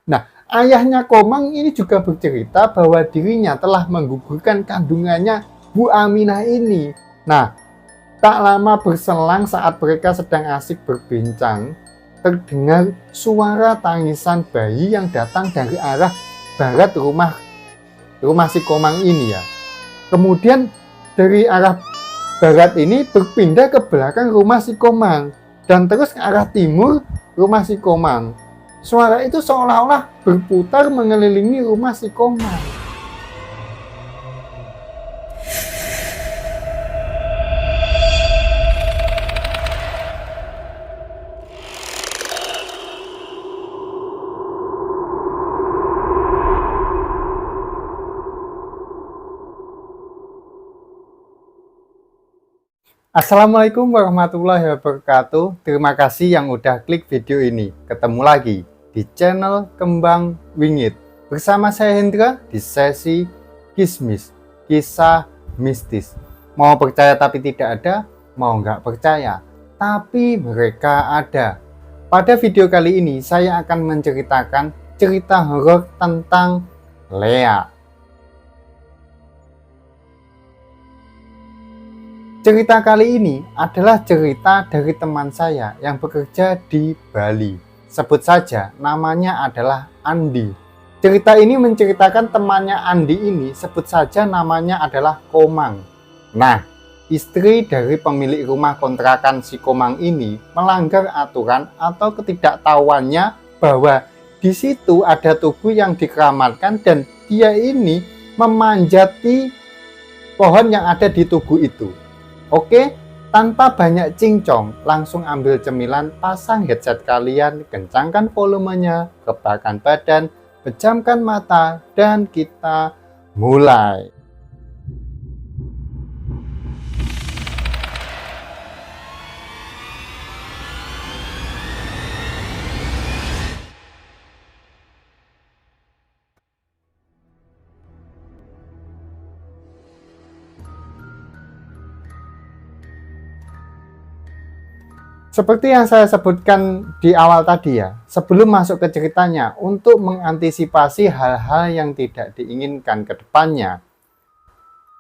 Nah, ayahnya Komang ini juga bercerita bahwa dirinya telah menggugurkan kandungannya Bu Aminah ini. Nah, tak lama berselang saat mereka sedang asik berbincang, terdengar suara tangisan bayi yang datang dari arah barat rumah si Komang ini ya. Kemudian dari arah barat ini berpindah ke belakang rumah si Komang dan terus ke arah timur rumah si Komang. Suara itu seolah-olah berputar mengelilingi rumah si Komang. Assalamualaikum warahmatullahi wabarakatuh. Terima kasih yang udah klik video ini. Ketemu lagi di channel Kembang Wingit. Bersama saya Hendra di sesi Kismis, kisah mistis. Mau percaya tapi tidak ada, mau nggak percaya, tapi mereka ada. Pada video kali ini saya akan menceritakan cerita horor tentang Lea. Cerita kali ini adalah cerita dari teman saya yang bekerja di Bali. Sebut saja namanya adalah Andi. Cerita ini menceritakan temannya Andi ini, sebut saja namanya adalah Komang. Nah, istri dari pemilik rumah kontrakan si Komang ini melanggar aturan atau ketidaktahuannya bahwa di situ ada tugu yang dikeramatkan dan dia ini memanjati pohon yang ada di tugu itu. Oke, tanpa banyak cincong, langsung ambil cemilan, pasang headset kalian, kencangkan volumenya, rebahkan badan, pejamkan mata, dan kita mulai. Seperti yang saya sebutkan di awal tadi ya, sebelum masuk ke ceritanya, untuk mengantisipasi hal-hal yang tidak diinginkan ke depannya,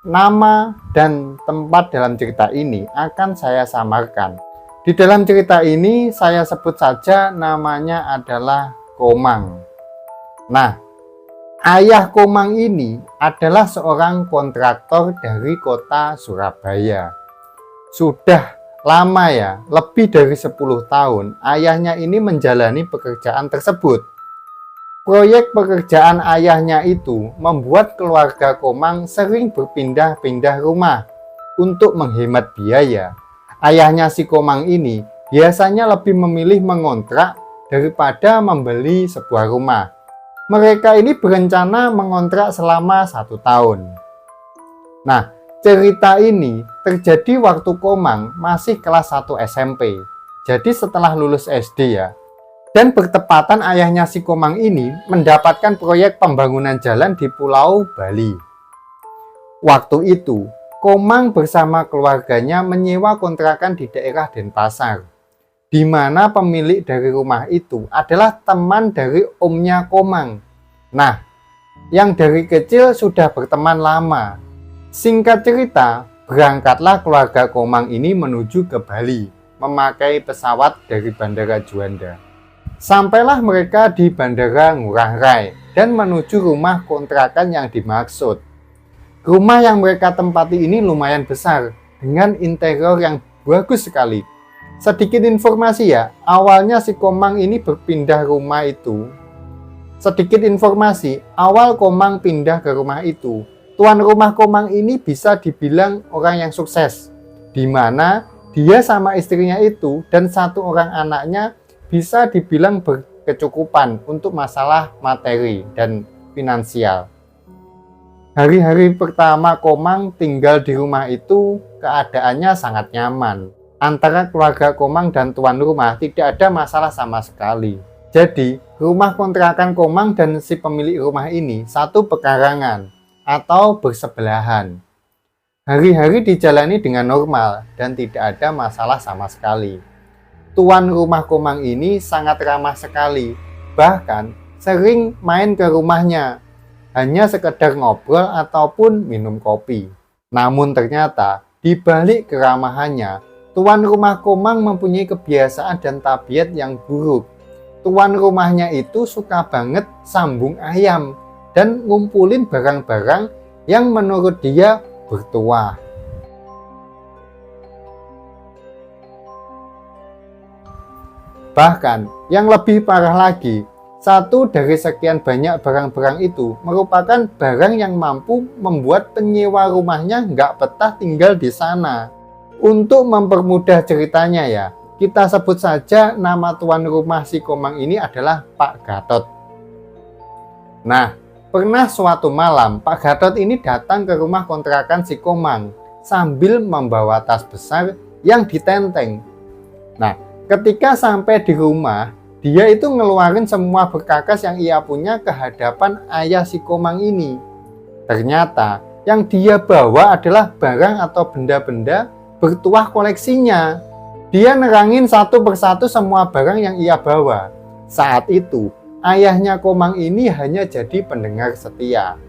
nama dan tempat dalam cerita ini akan saya samarkan. Di dalam cerita ini saya sebut saja namanya adalah Komang. Nah, ayah Komang ini adalah seorang kontraktor dari kota Surabaya. Sudah lama ya, lebih dari 10 tahun, ayahnya ini menjalani pekerjaan tersebut. Proyek pekerjaan ayahnya itu membuat keluarga Komang sering berpindah-pindah rumah untuk menghemat biaya. Ayahnya si Komang ini biasanya lebih memilih mengontrak daripada membeli sebuah rumah. Mereka ini berencana mengontrak selama 1 tahun. Nah, cerita ini terjadi waktu Komang masih kelas 1 SMP. Jadi setelah lulus SD ya. Dan bertepatan ayahnya si Komang ini mendapatkan proyek pembangunan jalan di Pulau Bali. Waktu itu, Komang bersama keluarganya menyewa kontrakan di daerah Denpasar, di mana pemilik dari rumah itu adalah teman dari omnya Komang. Nah, yang dari kecil sudah berteman lama. Singkat cerita, berangkatlah keluarga Komang ini menuju ke Bali, memakai pesawat dari Bandara Juanda. Sampailah mereka di Bandara Ngurah Rai dan menuju rumah kontrakan yang dimaksud. Rumah yang mereka tempati ini lumayan besar, dengan interior yang bagus sekali. Sedikit informasi ya, awalnya si Komang ini berpindah rumah itu. Sedikit informasi, awal Komang pindah ke rumah itu, tuan rumah Komang ini bisa dibilang orang yang sukses, di mana dia sama istrinya itu dan 1 orang anaknya bisa dibilang berkecukupan untuk masalah materi dan finansial. Hari-hari pertama Komang tinggal di rumah itu keadaannya sangat nyaman. Antara keluarga Komang dan tuan rumah tidak ada masalah sama sekali. Jadi, rumah kontrakan Komang dan si pemilik rumah ini satu pekarangan atau bersebelahan. Hari-hari dijalani dengan normal dan tidak ada masalah sama sekali. Tuan rumah Komang ini sangat ramah sekali. Bahkan sering main ke rumahnya, hanya sekedar ngobrol ataupun minum kopi. Namun ternyata di balik keramahannya, tuan rumah Komang mempunyai kebiasaan dan tabiat yang buruk. Tuan rumahnya itu suka banget sambung ayam dan ngumpulin barang-barang yang menurut dia bertuah. Bahkan yang lebih parah lagi, satu dari sekian banyak barang-barang itu merupakan barang yang mampu membuat penyewa rumahnya nggak betah tinggal di sana. Untuk mempermudah ceritanya ya, kita sebut saja nama tuan rumah si Komang ini adalah Pak Gatot. Nah, pernah suatu malam Pak Gatot ini datang ke rumah kontrakan si Komang sambil membawa tas besar yang ditenteng. Nah, ketika sampai di rumah, dia itu ngeluarin semua berkakas yang ia punya ke hadapan ayah si Komang ini. Ternyata yang dia bawa adalah barang atau benda-benda bertuah koleksinya. Dia nerangin satu persatu semua barang yang ia bawa. Saat itu, ayahnya Komang ini hanya jadi pendengar setia.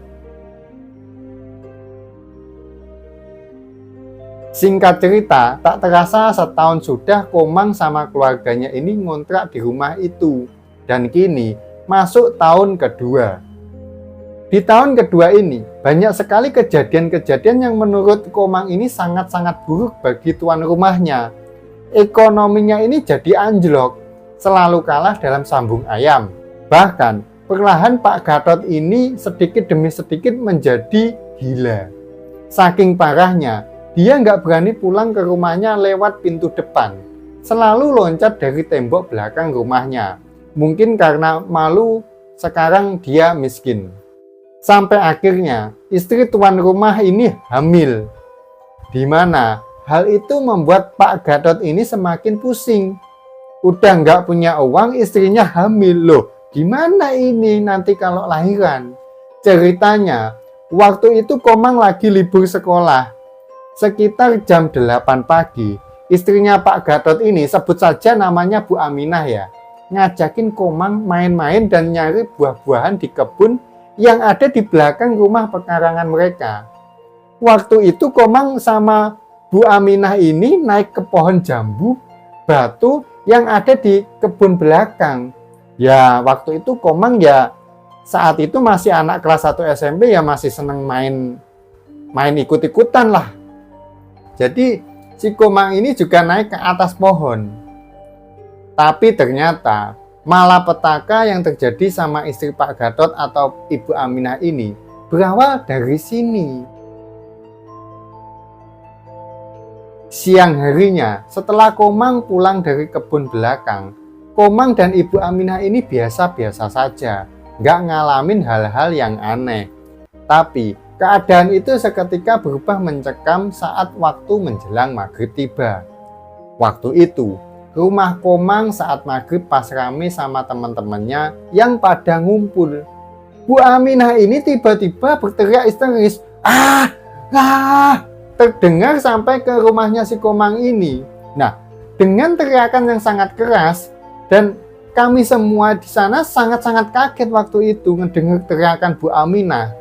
Singkat cerita, tak terasa setahun sudah Komang sama keluarganya ini ngontrak di rumah itu. Dan kini masuk tahun kedua. Di tahun kedua ini, banyak sekali kejadian-kejadian yang menurut Komang ini sangat-sangat buruk bagi tuan rumahnya. Ekonominya ini jadi anjlok, selalu kalah dalam sambung ayam. Bahkan, perlahan Pak Gatot ini sedikit demi sedikit menjadi gila. Saking parahnya, dia nggak berani pulang ke rumahnya lewat pintu depan. Selalu loncat dari tembok belakang rumahnya. Mungkin karena malu sekarang dia miskin. Sampai akhirnya istri tuan rumah ini hamil. Di mana hal itu membuat Pak Gatot ini semakin pusing. Udah nggak punya uang, istrinya hamil. Loh, gimana ini nanti kalau lahiran? Ceritanya, waktu itu Komang lagi libur sekolah. Sekitar jam 8 pagi, istrinya Pak Gatot ini, sebut saja namanya Bu Aminah ya, ngajakin Komang main-main dan nyari buah-buahan di kebun yang ada di belakang rumah pekarangan mereka. Waktu itu Komang sama Bu Aminah ini naik ke pohon jambu batu yang ada di kebun belakang. Ya waktu itu Komang ya saat itu masih anak kelas 1 SMP ya, masih seneng main ikut-ikutan lah. Jadi si Komang ini juga naik ke atas pohon. Tapi ternyata malapetaka yang terjadi sama istri Pak Gatot atau Ibu Aminah ini berawal dari sini. Siang harinya, setelah Komang pulang dari kebun belakang, Komang dan Ibu Aminah ini biasa-biasa saja, nggak ngalamin hal-hal yang aneh. Tapi keadaan itu seketika berubah mencekam saat waktu menjelang maghrib tiba. Waktu itu, rumah Komang saat maghrib pas rame sama teman-temannya yang pada ngumpul. Bu Aminah ini tiba-tiba berteriak histeris, "Ah! Ah!" terdengar sampai ke rumahnya si Komang ini. Nah, dengan teriakan yang sangat keras, dan kami semua di sana sangat-sangat kaget waktu itu mendengar teriakan Bu Aminah.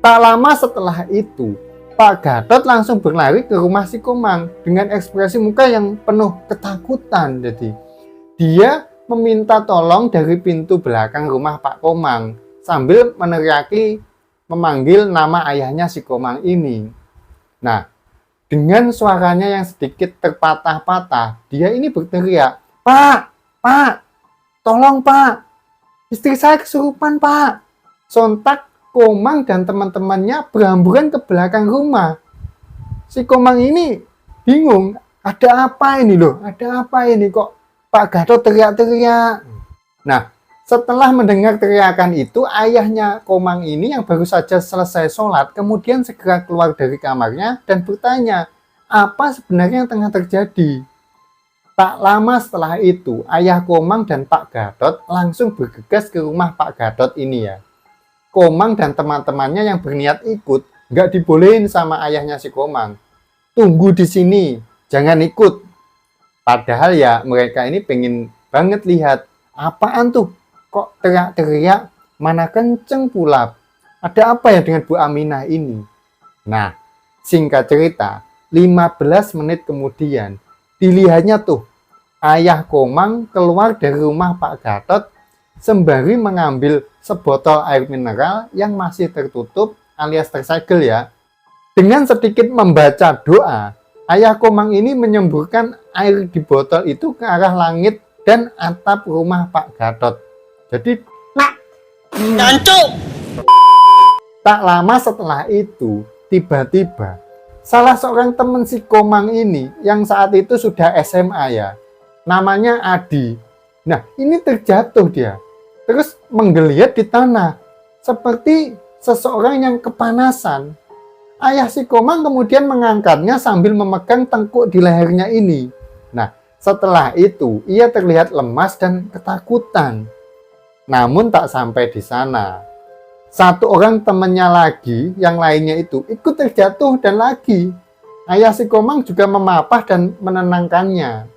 Tak lama setelah itu, Pak Gatot langsung berlari ke rumah si Komang dengan ekspresi muka yang penuh ketakutan. Jadi, dia meminta tolong dari pintu belakang rumah Pak Komang sambil memanggil nama ayahnya si Komang ini. Nah, dengan suaranya yang sedikit terpatah-patah, dia ini berteriak, Pak, tolong Pak, istri saya kesurupan Pak." Sontak Komang dan teman-temannya berhamburan ke belakang rumah. Si Komang ini bingung, ada apa ini loh? Ada apa ini kok Pak Gatot teriak-teriak? Nah, setelah mendengar teriakan itu, ayahnya Komang ini yang baru saja selesai sholat, kemudian segera keluar dari kamarnya dan bertanya, apa sebenarnya yang tengah terjadi? Tak lama setelah itu, ayah Komang dan Pak Gatot langsung bergegas ke rumah Pak Gatot ini ya. Komang dan teman-temannya yang berniat ikut nggak dibolehin sama ayahnya si Komang. Tunggu di sini, jangan ikut. Padahal ya mereka ini pengen banget lihat apaan tuh kok teriak-teriak, mana kenceng pula. Ada apa ya dengan Bu Aminah ini? Nah, singkat cerita, 15 menit kemudian, dilihatnya tuh, ayah Komang keluar dari rumah Pak Gatot sembari mengambil sebotol air mineral yang masih tertutup alias tersegel ya. Dengan sedikit membaca doa, ayah Komang ini menyemburkan air di botol itu ke arah langit dan atap rumah Pak Gatot. Jadi, tak lama setelah itu, tiba-tiba salah seorang teman si Komang ini yang saat itu sudah SMA ya, namanya Adi. Nah, ini terjatuh dia, terus menggeliat di tanah seperti seseorang yang kepanasan. Ayah si Komang kemudian mengangkatnya sambil memegang tengkuk di lehernya ini. Nah, setelah itu ia terlihat lemas dan ketakutan. Namun tak sampai di sana. Satu orang temannya lagi, yang lainnya itu ikut terjatuh dan lagi. Ayah si Komang juga memapah dan menenangkannya.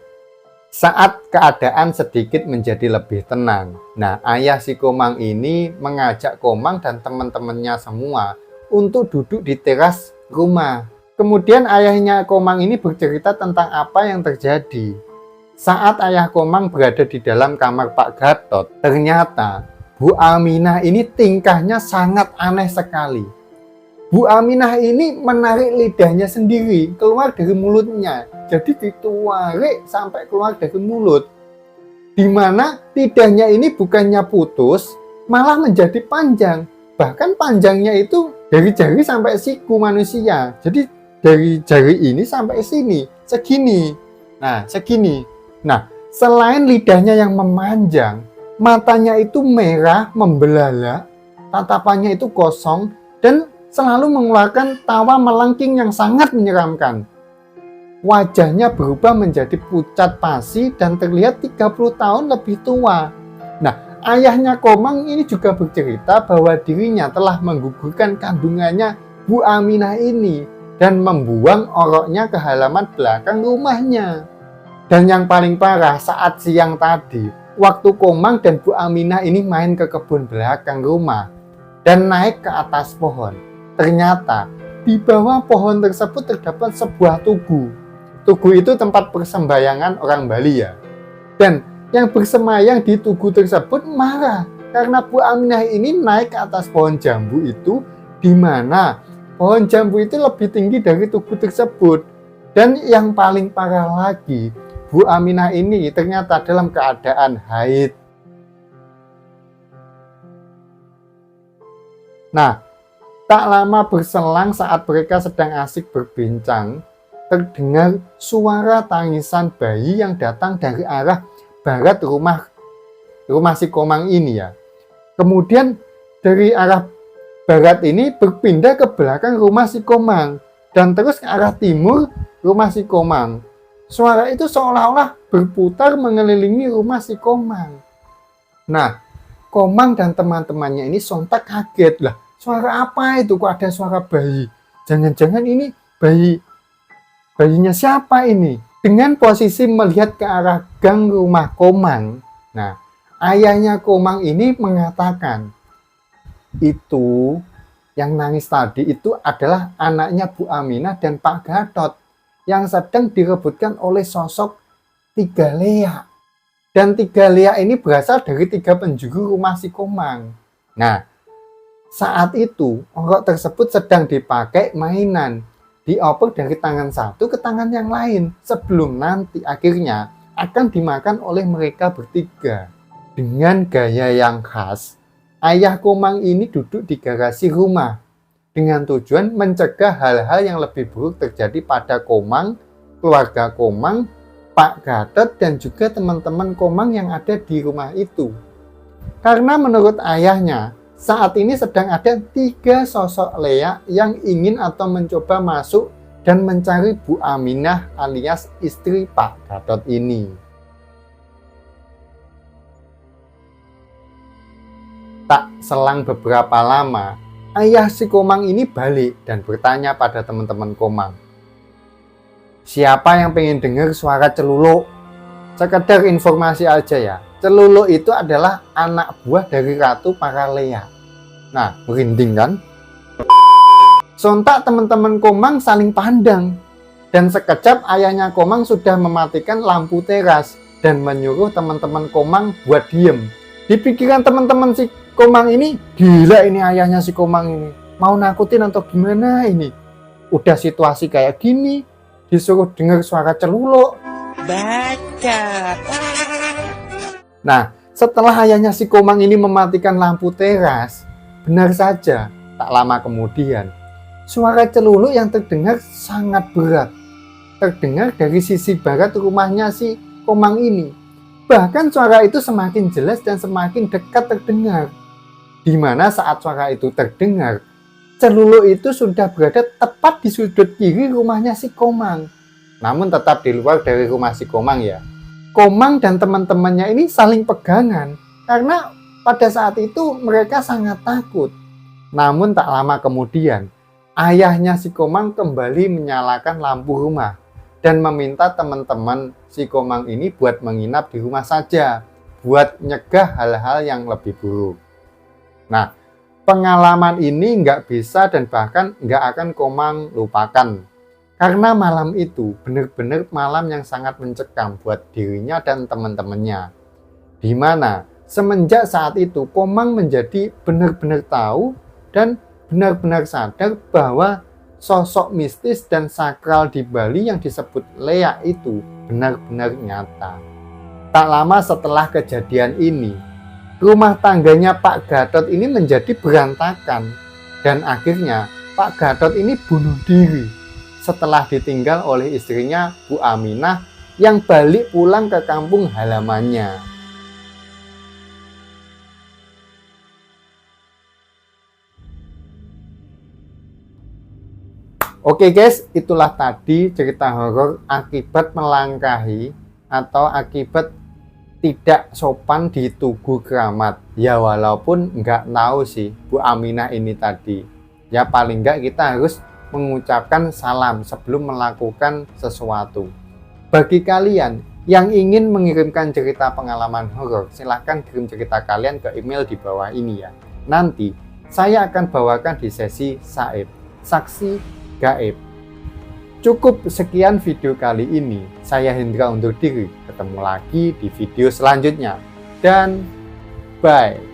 Saat keadaan sedikit menjadi lebih tenang, nah ayah si Komang ini mengajak Komang dan teman-temannya semua untuk duduk di teras rumah. Kemudian ayahnya Komang ini bercerita tentang apa yang terjadi. Saat ayah Komang berada di dalam kamar Pak Gatot, ternyata Bu Aminah ini tingkahnya sangat aneh sekali. Bu Aminah ini menarik lidahnya sendiri keluar dari mulutnya. Jadi ditarik sampai keluar dari mulut. Dimana lidahnya ini bukannya putus, malah menjadi panjang. Bahkan panjangnya itu dari jari sampai siku manusia. Jadi dari jari ini sampai sini, segini. Nah, segini. Nah, selain lidahnya yang memanjang, matanya itu merah, membelalak, tatapannya itu kosong, dan selalu mengeluarkan tawa melengking yang sangat menyeramkan. Wajahnya berubah menjadi pucat pasi dan terlihat 30 tahun lebih tua. Nah, ayahnya Komang ini juga bercerita bahwa dirinya telah menggugurkan kandungannya Bu Aminah ini dan membuang oroknya ke halaman belakang rumahnya. Dan yang paling parah, saat siang tadi, waktu Komang dan Bu Aminah ini main ke kebun belakang rumah dan naik ke atas pohon, ternyata di bawah pohon tersebut terdapat sebuah tugu. Tugu itu tempat persembahyangan orang Bali ya. Dan yang bersemayam di tugu tersebut marah karena Bu Aminah ini naik ke atas pohon jambu itu, di mana pohon jambu itu lebih tinggi dari tugu tersebut. Dan yang paling parah lagi, Bu Aminah ini ternyata dalam keadaan haid. Nah, tak lama berselang saat mereka sedang asik berbincang, terdengar suara tangisan bayi yang datang dari arah barat rumah si Komang ini ya. Kemudian dari arah barat ini berpindah ke belakang rumah si Komang dan terus ke arah timur rumah si Komang. Suara itu seolah-olah berputar mengelilingi rumah si Komang. Nah, Komang dan teman-temannya ini sontak kaget lah. Suara apa itu? Kok ada suara bayi? Jangan-jangan ini bayinya siapa ini? Dengan posisi melihat ke arah gang rumah Komang. Nah, ayahnya Komang ini mengatakan, itu yang nangis tadi itu adalah anaknya Bu Aminah dan Pak Gatot yang sedang direbutkan oleh sosok Tiga Lea. Dan Tiga Lea ini berasal dari 3 penjuru rumah si Komang. Nah, saat itu orok tersebut sedang dipakai mainan, dioper dari tangan satu ke tangan yang lain sebelum nanti akhirnya akan dimakan oleh mereka bertiga. Dengan gaya yang khas, ayah Komang ini duduk di garasi rumah dengan tujuan mencegah hal-hal yang lebih buruk terjadi pada Komang, keluarga Komang, Pak Gatot, dan juga teman-teman Komang yang ada di rumah itu. Karena menurut ayahnya, saat ini sedang ada 3 sosok Lea yang ingin atau mencoba masuk dan mencari Bu Aminah alias istri Pak Gatot ini. Tak selang beberapa lama, ayah si Komang ini balik dan bertanya pada teman-teman Komang, "Siapa yang pengen dengar suara celuluk? Sekedar informasi aja ya, Celulu itu adalah anak buah dari Ratu Paralea. Nah, merinding kan? Sontak teman-teman Komang saling pandang. Dan sekejap ayahnya Komang sudah mematikan lampu teras dan menyuruh teman-teman Komang buat diem. Di pikiran teman-teman si Komang ini, gila ini ayahnya si Komang ini. Mau nakutin atau gimana ini? Udah situasi kayak gini, disuruh dengar suara celuluk. Baca. Nah, setelah ayahnya si Komang ini mematikan lampu teras, benar saja, tak lama kemudian, suara celuluk yang terdengar sangat berat. Terdengar dari sisi barat rumahnya si Komang ini. Bahkan suara itu semakin jelas dan semakin dekat terdengar. Di mana saat suara itu terdengar, celuluk itu sudah berada tepat di sudut kiri rumahnya si Komang. Namun tetap di luar dari rumah si Komang ya. Komang dan teman-temannya ini saling pegangan karena pada saat itu mereka sangat takut. Namun tak lama kemudian, ayahnya si Komang kembali menyalakan lampu rumah dan meminta teman-teman si Komang ini buat menginap di rumah saja, buat nyegah hal-hal yang lebih buruk. Nah, pengalaman ini nggak bisa dan bahkan nggak akan Komang lupakan. Karena malam itu benar-benar malam yang sangat mencekam buat dirinya dan teman-temannya. Di mana semenjak saat itu Komang menjadi benar-benar tahu dan benar-benar sadar bahwa sosok mistis dan sakral di Bali yang disebut Lea itu benar-benar nyata. Tak lama setelah kejadian ini, rumah tangganya Pak Gatot ini menjadi berantakan dan akhirnya Pak Gatot ini bunuh diri setelah ditinggal oleh istrinya Bu Aminah yang balik pulang ke kampung halamannya. Oke guys, itulah tadi cerita horor akibat melangkahi atau akibat tidak sopan di Tugu Keramat. Ya walaupun nggak tahu sih Bu Aminah ini tadi. Ya paling nggak kita harus mengucapkan salam sebelum melakukan sesuatu. Bagi kalian yang ingin mengirimkan cerita pengalaman horor, silahkan kirim cerita kalian ke email di bawah ini ya. Nanti saya akan bawakan di sesi Saib, Saksi Gaib. Cukup sekian video kali ini. Saya Hendra undur diri. Ketemu lagi di video selanjutnya. Dan bye.